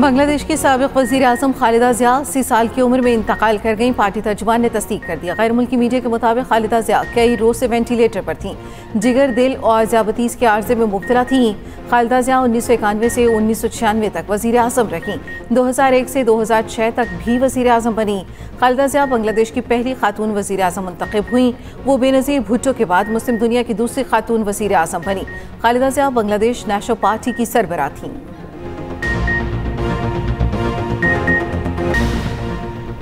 बांग्लादेश की साबिक वज़ीर आज़म खालिदा ज़िया 80 साल की उम्र में इंतकाल कर गईं। पार्टी तर्जुमान ने तस्दीक कर दिया। गैर मुल्की मीडिया के मुताबिक खालिदा ज़िया कई रोज़ से वेंटिलेटर पर थीं। जिगर, दिल और ज़ियाबतीस के आर्जे में मुब्तला थीं। खालिदा ज़िया 1991 से 1996 तक वज़ीर आज़म रहीं। 2001 से 2006 तक भी वज़ीर आज़म बनी। खालिदा ज़िया बांग्लादेश की पहली खातून वज़ीर आज़म मुंतखब हुई। वो बेनज़ीर भुट्टो के बाद मुस्लिम दुनिया की दूसरी खातून वज़ीर आज़म बनी। खालिदा ज़िया बांग्लादेश नेशनल पार्टी की सरबराह थीं।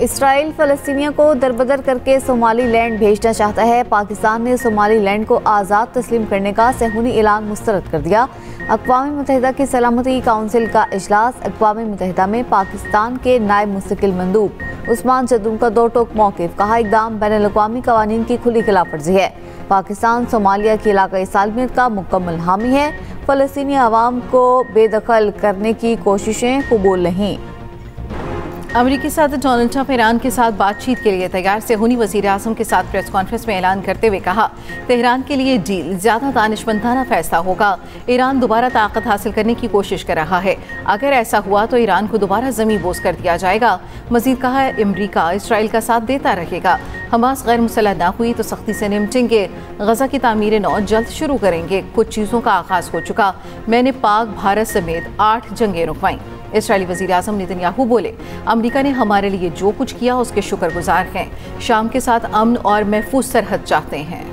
इसराइल फ़लस्तीनियों को दरबदर करके सोमालीलैंड भेजना चाहता है। पाकिस्तान ने सोमालीलैंड को आज़ाद तस्लीम करने का सेहूनी ऐलान मुस्तरद कर दिया। अक़वाम मुत्तहिदा की सलामती काउंसिल का इजलास। अक़वाम मुत्तहिदा में पाकिस्तान के नायब मुस्तकिल मंदूब उस्मान जदूम का दो टोक मौक़िफ़। कहा, इक़दाम बैनुल-अक़वामी क़वानीन की खुली खिलाफ वर्जी है। पाकिस्तान सोमालिया की इलाक़ाई सालमियत का मुकम्मल हामी है। फ़लस्तीनी अवाम को बेदखल करने की कोशिशें कबूल नहीं। अमरीकी सदर डोनाल्ड ट्रंप ईरान के साथ बातचीत के लिए तैयार। सेहूनी वज़ीर आज़म के साथ प्रेस कॉन्फ्रेंस में ऐलान करते हुए कहा, तेहरान के लिए डील ज़्यादा दानिशमंदाना फैसला होगा। ईरान दोबारा ताकत हासिल करने की कोशिश कर रहा है। अगर ऐसा हुआ तो ईरान को दोबारा ज़मीं बोझ कर दिया जाएगा। मज़ीद कहा, अमरीका इसराइल का साथ देता रहेगा। हमास गैर मुसल्लह ना हुई तो सख्ती से निपटेंगे। गज़ा की तामीर नौ जल्द शुरू करेंगे। कुछ चीज़ों का आगाज़ हो चुका। मैंने पाक, भारत समेत 8 जंगें रुकवाईं। इसराइली वज़ीर आज़म नेतन्याहू बोले, अमरीका ने हमारे लिए जो कुछ किया उसके शुक्रगुजार हैं। शाम के साथ अमन और महफूज सरहद चाहते हैं।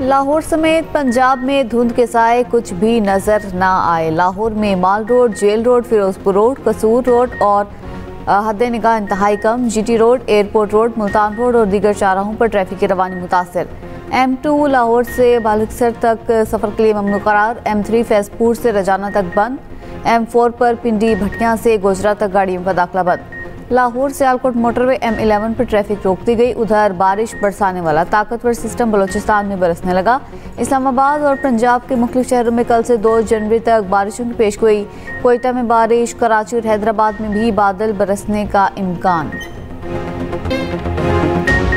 लाहौर समेत पंजाब में धुंध के साए कुछ भी नजर ना आए। लाहौर में mall road, jail road, Ferozepur road, Kasur road और हद निगाह इंतहाई कम। GT road, airport road, Multan road और दीगर चौराहों पर ट्रैफिक की रवानी मुतासर। M2 लाहौर से बालिकसर तक सफ़र के लिए ममनू करार। M3 फैजपुर से रजाना तक बंद। M4 पर पिंडी भटियां से गोजरा तक गाड़ियों का दाखिला बंद। लाहौर सियालकोट मोटरवे M11 पर ट्रैफिक रोक दी गई। उधर बारिश बरसाने वाला ताकतवर सिस्टम बलोचिस्तान में बरसने लगा। इस्लामाबाद और पंजाब के मुख्तलिफ शहरों में कल से 2 जनवरी तक बारिशों की पेशगोई। कोयटा में बारिश, कराची और हैदराबाद में भी बादल बरसने का इम्कान।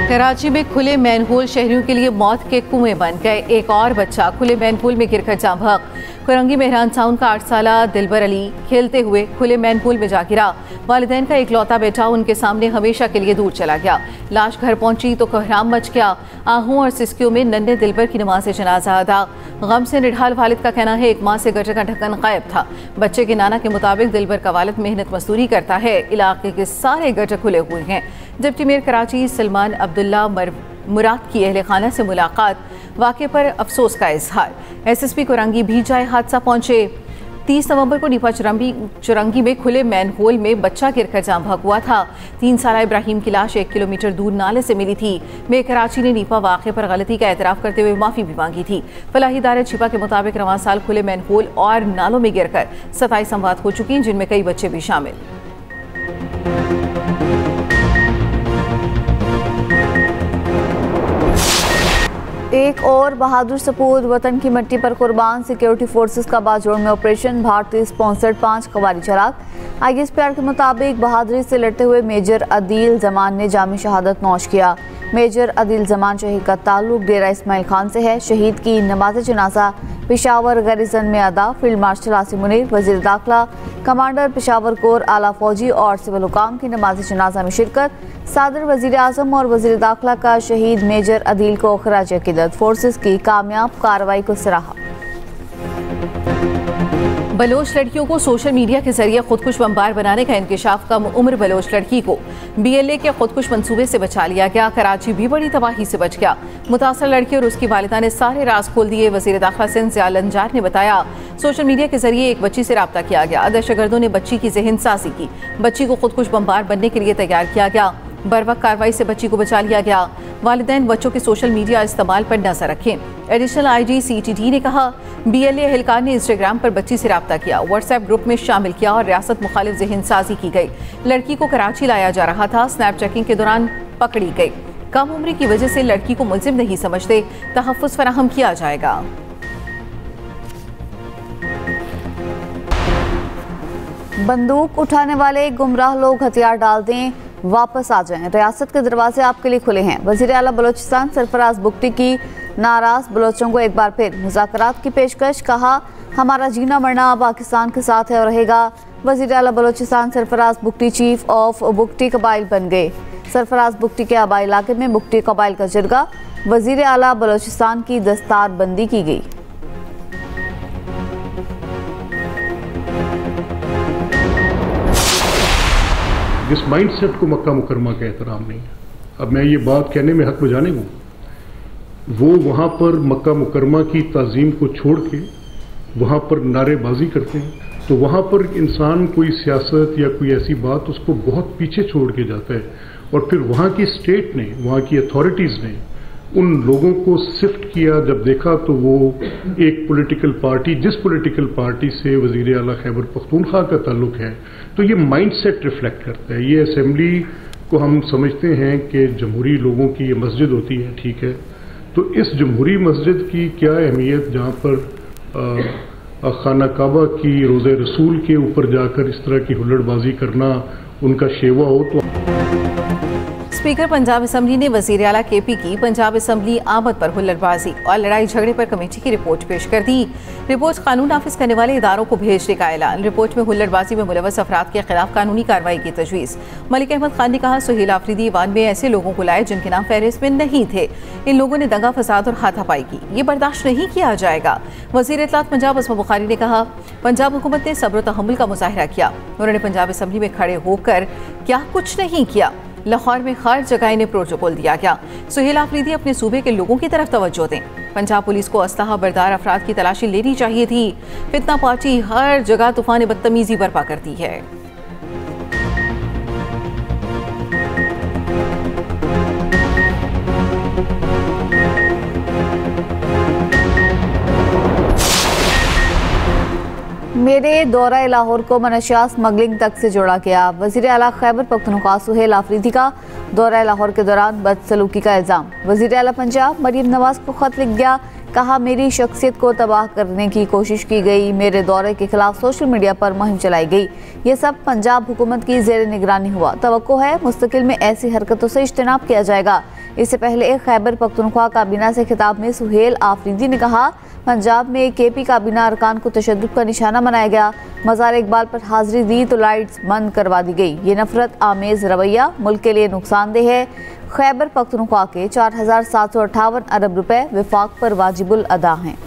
कराची में खुले मैनहोल शहरियों के लिए मौत के कुएं बन गए। एक और बच्चा खुले मैनहोल में गिरकर जाँ बहक। कुरंगी मेहरान टाउन का 8 साला दिलबर अली खेलते हुए खुले मैनहोल में जा गिरा। वालिदैन का इकलौता बेटा उनके सामने हमेशा के लिए दूर चला गया। लाश घर पहुंची तो कोहराम मच गया। आहू और सिस्कियों में नन्हे दिलबर की नमाज जनाजा अदा। गम से निढाल वालिद का कहना है, एक माह से गटर का ढक्कन गायब था। बच्चे के नाना के मुताबिक दिलबर का वालिद मेहनत मजदूरी करता है। इलाके के सारे गटर खुले हुए हैं। डिप्टी मेयर कराची सलमान अब्दुल्ला मुराद की अहले खाना से मुलाकात। वाक़े पर अफसोस का इजहार। SSP कुरंगी भी जाए हादसा पहुंचे। 30 नवंबर को नीपा चुरंगी में खुले मैनहोल में बच्चा गिरकर जाँ बहक हुआ था। 3 साला इब्राहिम की लाश 1 किलोमीटर दूर नाले से मिली थी। मेयर कराची ने नीपा वाक़े पर गलती का एतराफ़ करते हुए माफ़ी भी मांगी थी। फलाही इदारे छिपा के मुताबिक रवां साल खुले मैनहोल और नालों में गिरकर 27 अमवात हो चुकी, जिनमें कई बच्चे भी शामिल। एक और बहादुर सपूत वतन की मिट्टी पर कुर्बान। सिक्योरिटी फोर्सेस का बाजोड़ में ऑपरेशन। भारतीय स्पॉन्सर्ड 5 कवारी चराग। ISPR के मुताबिक बहादुरी से लड़ते हुए मेजर अदील जमान ने जामी शहादत नौश किया। मेजर अदील जमान शहीद का ताल्लुक डेरा इस्माइल खान से है। शहीद की नमाज जनाजा पेशावर गैरिजन में अदा। फील्ड मार्शल आसिम मुनीर, वजीर दाखिला, कमांडर पेशावर कोर, आला फौजी और सिविल हुकाम की नमाज जनाजा में शिरकत। सदर वजीर आजम और वजीर दाखिला का शहीद मेजर अदील को खराज अकीदत। फोर्सेस की कामयाब कार्रवाई को सराहा। बलोच लड़कियों को सोशल मीडिया के जरिए खुदकुश बमबार बनाने का इंकशाफ। कम उम्र बलोच लड़की को BLA के खुदकुश मंसूबे से बचा लिया गया। कराची भी बड़ी तबाही से बच गया। मुतासर लड़की और उसकी वालिदा ने सारे राज खोल दिए। वजीर दाखिला सिंध ज़िया लंजार ने बताया, सोशल मीडिया के जरिए एक बच्ची से रब्ता किया गया। दहशतगर्दों ने बच्ची की जहन साजी की। बच्ची को खुदकुश बमबार बनने के लिए तैयार किया गया। बरवक्त कार्रवाई से बच्ची को बचा लिया गया। वालिदैन बच्चों के सोशल मीडिया इस्तेमाल पर नजर रखें। एडिशनल IG CTD ने कहा, BLA एहलकार ने इंस्टाग्राम पर बच्ची से रब्ता किया, व्हाट्सएप ग्रुप में शामिल किया और रियासत मुखालिफ जहन साजी की गई। लड़की को कराची लाया जा रहा था। स्नैप चेकिंग के दौरान पकड़ी गई। कम उम्र की वजह से लड़की को मुलजिम नहीं समझते। तहफ़्फ़ुज़ फराहम किया जाएगा। बंदूक उठाने वाले गुमराह लोग हथियार डाल दें। वापस आ जाएं, रियासत के दरवाजे आपके लिए खुले हैं। वज़ीर आला बलोचिस्तान सरफराज बुगटी की नाराज बलोचों को एक बार फिर मुज़ाकरात की पेशकश, कहा हमारा जीना मरना पाकिस्तान के साथ है और रहेगा। वज़ीर आला बलोचिस्तान सरफराज बुगटी चीफ ऑफ बुगटी कबाइल बन गए। सरफराज बुगटी के आबाई इलाके में बुगटी कबाइल का जरगा, वज़ीर आला बलोचिस्तान की दस्तारबंदी की गई। जिस माइंडसेट को मक्का मुकरमा का एहतराम नहीं है, अब मैं ये बात कहने में हक बजाने हूँ, वो वहाँ पर मक्का मुकरमा की ताज़ीम को छोड़ के वहाँ पर नारेबाजी करते हैं, तो वहाँ पर इंसान कोई सियासत या कोई ऐसी बात उसको बहुत पीछे छोड़ के जाता है। और फिर वहाँ की स्टेट ने, वहाँ की अथॉरिटीज़ ने उन लोगों को शिफ्ट किया। जब देखा तो वो एक पॉलिटिकल पार्टी, जिस पॉलिटिकल पार्टी से वज़ीर आला खैबर पख्तूनख्वा का ताल्लुक है, तो ये माइंडसेट रिफ्लेक्ट करता है। ये असेंबली को हम समझते हैं कि जमहूरी लोगों की ये मस्जिद होती है, ठीक है, तो इस जमहूरी मस्जिद की क्या अहमियत जहाँ पर खाना काबा की रोज़े रसूल के ऊपर जाकर इस तरह की हुल्लड़बाजी करना उनका शेवा हो। तो स्पीकर पंजाब असम्बली ने वज़ीर आला केपी की पंजाब असम्बली आमद पर हुल्लड़बाजी और लड़ाई झगड़े पर कमेटी की रिपोर्ट पेश कर दी। रिपोर्ट कानून नाफिज करने वाले इदारों को भेजने का ऐलान। रिपोर्ट में हुल्लड़बाजी में मुलव्वस अफराद के खिलाफ कानूनी कार्रवाई की तजवीज़। मलिक अहमद खान ने कहा, सुहेल आफरीदी ईवान में ऐसे लोगों को लाए जिनके नाम फहरिस्त में नहीं थे। इन लोगों ने दंगा फसाद और हाथापाई की, ये बर्दाश्त नहीं किया जाएगा। वज़ीर इत्तलात पंजाब अस्मा बुखारी ने कहा, पंजाब हुकूमत ने सब्र तहम्मुल का मुजाहिरा किया। उन्होंने पंजाब असम्बली में खड़े होकर क्या कुछ नहीं किया। लाहौर में हर जगह इन्हें प्रोटोकॉल दिया गया। सुहेल आफरीदी अपने सूबे के लोगों की तरफ तवज्जो दें। पंजाब पुलिस को असलहा बरदार अफराद की तलाशी लेनी चाहिए थी। फितना पार्टी हर जगह तूफान बदतमीजी बर्पा करती है। मेरे दौरा लाहौर को मनशियात स्मगलिंग तक से जोड़ा गया। वज़ीर आला खैबर पख्तूनख्वा सुहेल आफरीदी का दौरा लाहौर के दौरान बदसलूकी का इल्ज़ाम। वज़ीर आला पंजाब मरीम नवाज को खत लिख गया, कहा मेरी शख्सियत को तबाह करने की कोशिश की गई। मेरे दौरे के खिलाफ सोशल मीडिया पर मुहिम चलाई गई। ये सब पंजाब हुकूमत की ज़ेर निगरानी हुआ। तवक्को है मुस्तकिल में ऐसी हरकतों से इज्तनाब किया जाएगा। इससे पहले खैबर पख्तूनख्वा काबीना से खिताब में सुहेल आफरीदी ने कहा, पंजाब में केपी काबीना अरकान को तशद्दुद का निशाना बनाया गया। मज़ार इकबाल पर हाजिरी दी तो लाइट्स बंद करवा दी गई। ये नफरत आमेज रवैया मुल्क के लिए नुकसानदेह है। खैबर पख्तूनख्वा के 4758 अरब रुपए विफाक पर वाजिबुल अदा हैं।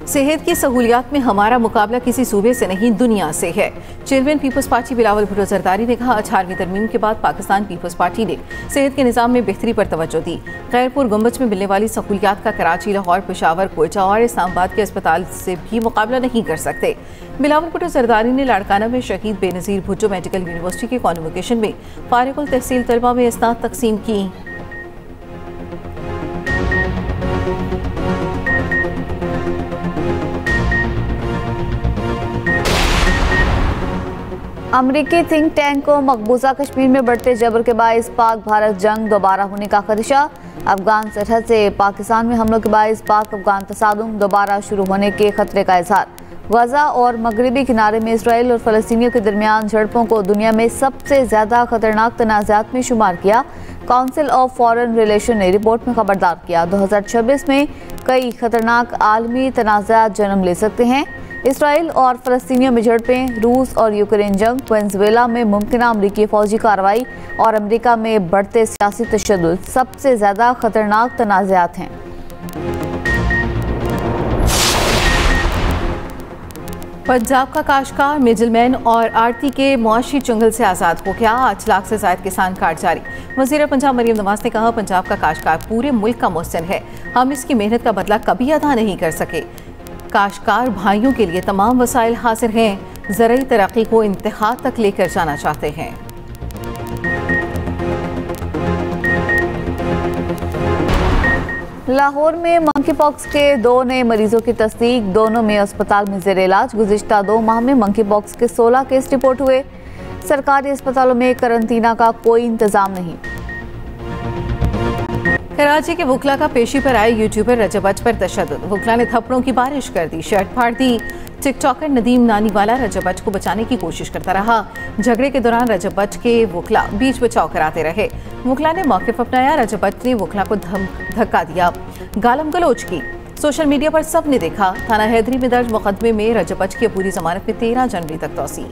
सेहत की सहूलियात में हमारा मुकाबला किसी सूबे से नहीं दुनिया से है। चेयरमैन पीपल्स पार्टी बिलावल भुट्टो जरदारी ने कहा, 18वीं तरमीम के बाद पाकिस्तान पीपल्स पार्टी ने सेहत के निज़ाम में बेहतरी पर तवज्जो दी। खैरपुर गुंबज में मिलने वाली सहूलियात का कराची, लाहौर, पेशावर, कोयटा और इस्लामाबाद के अस्पताल से भी मुकाबला नहीं कर सकते। बिलावल भुट्टो जरदारी ने लाड़काना में शहीद बेनज़ीर भुट्टो मेडिकल यूनिवर्सिटी के कॉन्वोकेशन में फारिगुल तहसील तलबा में इस्नाद तकसीम की। अमरीकी थिंक टैंक को मकबूजा कश्मीर में बढ़ते जबर के बाइस पाक भारत जंग दोबारा होने का खदशा। अफगान सरहद से पाकिस्तान में हमलों के बाइस पाक अफगान तसादुम दोबारा शुरू होने के खतरे का इजहार। गजा और मगरबी किनारे में इसराइल और फ़लस्तीनियों के दरमियान झड़पों को दुनिया में सबसे ज़्यादा खतरनाक तनाज़ात में शुमार किया। काउंसिल ऑफ फॉरेन रिलेशन ने रिपोर्ट में खबरदार किया, 2026 में कई खतरनाक आलमी तनाज़ात जन्म ले सकते हैं। इसराइल और फ़लस्तीनियों में झड़पें, रूस और यूक्रेन जंग, वेनेज़ुएला में मुमकिना अमरीकी फ़ौजी कार्रवाई और अमरीका में बढ़ते सियासी तशद्दुद सबसे ज़्यादा खतरनाक तनाज़ात हैं। पंजाब का काश्तकार, मिडलमैन और आड़ती के मुआशी चंगल से आज़ाद हो गया। 8 लाख से ज़ायद किसान कार्ड जारी। वज़ीर पंजाब मरीम नवाज ने कहा, पंजाब का काश्तकार पूरे मुल्क का मोहसिन है। हम इसकी मेहनत का बदला कभी अदा नहीं कर सके। काश्तकार भाइयों के लिए तमाम वसाइल हाजिर हैं। ज़रूरी तरक्की को इंतहा तक लेकर जाना चाहते हैं। लाहौर में मंकी पॉक्स के 2 नए मरीजों की तस्दीक, दोनों में अस्पताल में ज़ेर इलाज। गुज़िश्ता 2 माह में मंकी पॉक्स के 16 केस रिपोर्ट हुए। सरकारी अस्पतालों में करंतना का कोई इंतजाम नहीं। कराची के वुकला का पेशी पर आए यूट्यूबर रजब बट पर तशद्दुद। वुकला ने थप्पड़ों की बारिश कर दी, शर्ट फाड़ दी। टिकटॉकर नदीम नानीवाला रजब बट को बचाने की कोशिश करता रहा। झगड़े के दौरान रजब बट के वुकला बीच बचाव कराते रहे। वुकला ने मौक़िफ़ अपनाया, रजब बट ने वुकला को धक्का दिया, गालम गलोच की। सोशल मीडिया पर सब ने देखा। थाना हैदरी में दर्ज मुकदमे में रजब बट की पूरी जमानत में 13 जनवरी तक तौसी।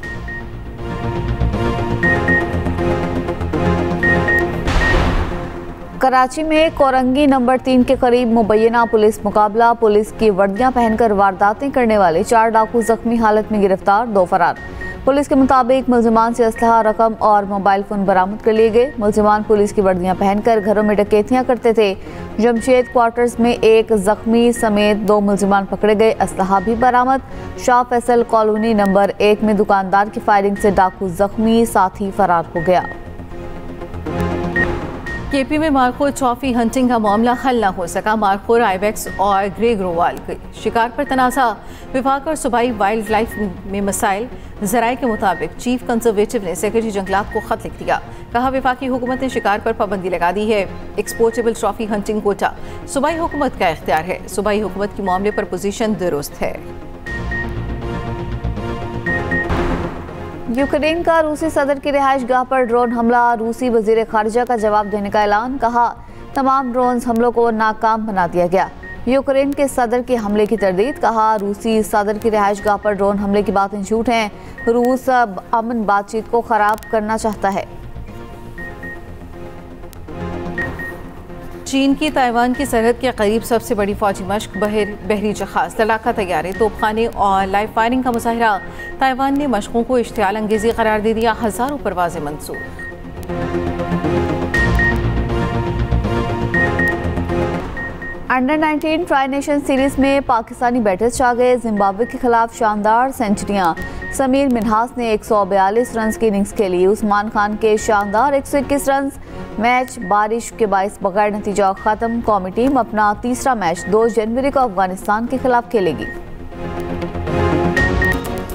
कराची में कोरंगी नंबर 3 के करीब मुबैना पुलिस मुकाबला। पुलिस की वर्दियां पहनकर वारदातें करने वाले 4 डाकू जख्मी हालत में गिरफ्तार, 2 फरार। पुलिस के मुताबिक मुल्जिमान से असलहा, रकम और मोबाइल फोन बरामद कर लिए गए। मुल्जिमान पुलिस की वर्दियां पहनकर घरों में डकैतियां करते थे। जमशेद क्वार्टर्स में एक जख्मी समेत 2 मुल्जिमान पकड़े गए, असलहा भी बरामद। शाह फैसल कॉलोनी नंबर 1 में दुकानदार की फायरिंग से डाकू जख्मी, साथी फरार हो गया। केपी में मारखोर ट्रॉफी हंटिंग का मामला हल न हो सका। मारखोर आइबेक्स और ग्रे ग्रोवाल के शिकार पर तनाज़ा। विभाग और सूबाई वाइल्ड लाइफ में मसाइल। ज़राए के मुताबिक चीफ कंजर्वेटिव ने सेक्रेटरी जंगलात को खत लिख दिया। कहा वफाकी हुकूमत ने शिकार पर पाबंदी लगा दी है। एक्सपोर्टेबल ट्रॉफी हंटिंग कोटा सूबाई हुकूमत का इख्तियार है। सूबाई हुकूमत की मामले पर पोजीशन दुरुस्त है। यूक्रेन का रूसी सदर की रिहाइश गाह पर ड्रोन हमला। रूसी वजीर खारजा का जवाब देने का ऐलान। कहा तमाम ड्रोन हमलों को नाकाम बना दिया गया। यूक्रेन के सदर के हमले की तरदीद। कहा रूसी सदर की रिहाइश गाह पर ड्रोन हमले की बातें झूठ हैं। रूस अमन बातचीत को खराब करना चाहता है। चीन की ताइवान की सरहद के करीब सबसे बड़ी फौजी मश्क बहरी जहाज, लड़ाका तैयारे, तोपखाने और लाइव फायरिंग का मुजाहिरा। ताइवान ने मशकों को इश्तियाल अंगेजी करार दे दिया। हज़ारों परवाज़ें मंसूख। अंडर 19 ट्राई नेशन सीरीज में पाकिस्तानी बैटर्स छा गए। जिम्बाब्वे के खिलाफ शानदार सेंचुरियां। समीर मिन्हास ने 142 रन की इनिंग्स खेली। उस्मान खान के शानदार 121 रन। मैच बारिश के बाइस बगैर नतीजा खत्म। कौमी टीम अपना तीसरा मैच 2 जनवरी को अफगानिस्तान के खिलाफ खेलेगी।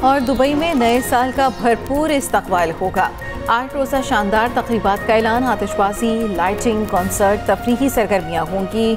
और दुबई में नए साल का भरपूर इस्तकबाल होगा। 8 रोज़ा शानदार तकरीबात का ऐलान। आतिशबाजी, लाइटिंग, कॉन्सर्ट, तफरीही सरगर्मियाँ होंगी।